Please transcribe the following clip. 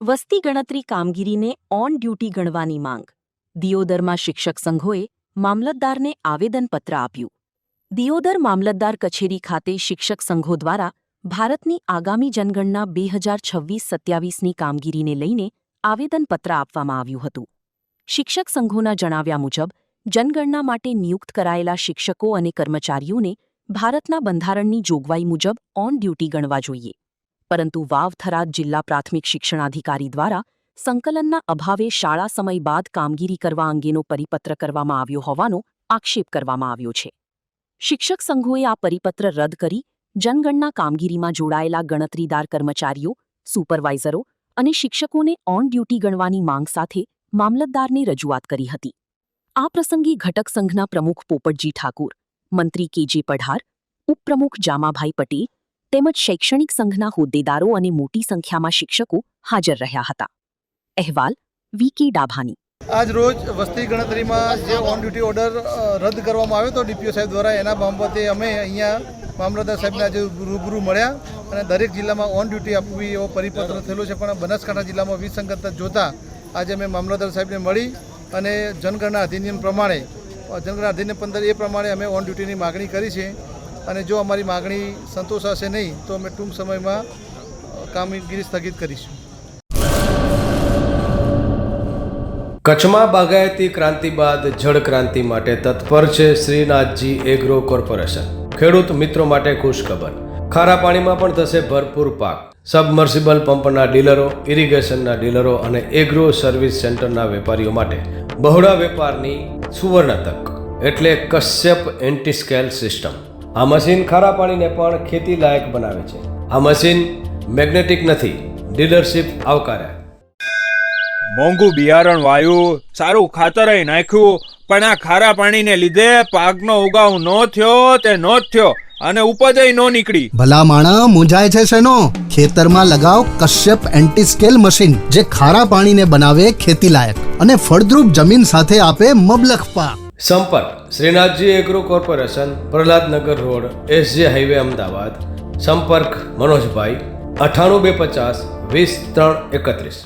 વસ્તી ગણતરી કામગીરીને ઓન ડ્યુટી ગણવાની માંગ. દિયોદરમાં શિક્ષક સંઘોએ મામલતદારને આવેદનપત્ર આપ્યું. દિયોદર મામલતદાર કચેરી ખાતે શિક્ષક સંઘો દ્વારા ભારતની આગામી જનગણના 2026-27ની કામગીરીને લઈને આવેદનપત્ર આપવામાં આવ્યું હતું. શિક્ષક સંઘોના જણાવ્યા મુજબ જનગણના માટે નિયુક્ત કરાયેલા શિક્ષકો અને કર્મચારીઓને ભારતના બંધારણની જોગવાઈ મુજબ ઓન ડ્યુટી ગણવા જોઈએ. પરંતુ વાવ થરાદ જિલ્લા પ્રાથમિક શિક્ષણાધિકારી દ્વારા સંકલનના અભાવે શાળા સમય બાદ કામગીરી કરવા અંગેનો પરિપત્ર કરવામાં આવ્યો હોવાનો આક્ષેપ કરવામાં આવ્યો છે. શિક્ષક સંઘોએ આ પરિપત્ર રદ કરી જનગણના કામગીરીમાં જોડાયેલા ગણતરીદાર કર્મચારીઓ, સુપરવાઇઝરો અને શિક્ષકોને ઓન ડ્યુટી ગણવાની માંગ સાથે મામલતદારને રજૂઆત કરી હતી. આ પ્રસંગે ઘટક સંઘના પ્રમુખ પોપટજી ઠાકુર, મંત્રી કે.જે. પઢાર, ઉપપ્રમુખ જામાભાઈ પટેલ તેમજ શૈક્ષણિક સંઘના હોદ્દેદારો અને મોટી સંખ્યામાં શિક્ષકો હાજર રહ્યા હતા. અહેવાલ વી.કે. ડાભાની. આજ રોજ વસ્તી ગણતરીમાં જે ઓન ડ્યુટી ઓર્ડર રદ કરવામાં આવ્યો હતો ડીપીઓ સાહેબ દ્વારા, એના બાબતે અમે અહીંયા મામલતદાર સાહેબને આજે રૂબરૂ મળ્યા અને દરેક જિલ્લામાં ઓન ડ્યુટી આપવી એવો પરિપત્ર થયેલો છે. પણ બનાસકાંઠા જિલ્લામાં વિસંગતતા જોતા આજે અમે મામલતદાર સાહેબને મળી અને જનગણના અધિનિયમ પ્રમાણે જનગણના અધિનિયમ 15 એ પ્રમાણે અમે ઓન ડ્યુટીની માગણી કરી છે. અને જો અમારી માગણી સંતોષાશે નહીં તો અમે ટૂંક સમયમાં કામગીરી સ્થગિત કરીશું. કચ્છમાં બાગાયતી ક્રાંતિ બાદ જળ ક્રાંતિ માટે તત્પર છે શ્રીનાથજી એગ્રો કોર્પોરેશન. ખેડૂત મિત્રો માટે ખુશખબર, ખારા પાણીમાં પણ થશે ભરપૂર પાક. સબમર્સિબલ પંપના ડીલરો, ઇરિગેશનના ડીલરો અને એગ્રો સર્વિસ સેન્ટરના વેપારીઓ માટે બહોળા વેપારની સુવર્ણ તક એટલે કશ્યપ એન્ટીસ્કેલ સિસ્ટમ. આ મશીન ખારા પાણીને પણ ખેતી લાયક બનાવે છે. આ મશીન મેગ્નેટિક નથી, ડીલરશીપ આવકાર્યા. મોંઘું બિયારણ વાયું, સારું ખાતરય નાખ્યું, પણ આ ખારા પાણીને લીધે પાકનો ઉગાવ નો થયો તે નો જ થયો અને ઉપજય નો નીકળી. ભલા માણા મૂંઝાય છે શેનો? ખેતરમાં લગાવ કશ્યપ એન્ટીસ્કેલ મશીન, જે ખારા પાણીને બનાવે ખેતી લાયક અને ફળદ્રુપ જમીન સાથે આપે મબલખ પાક. સંપર્ક Shrinathji agro corporation, Prahlad Nagar road, SJ highway, Ahmedabad. સંપર્ક મનોજભાઈ 98 250 20 331.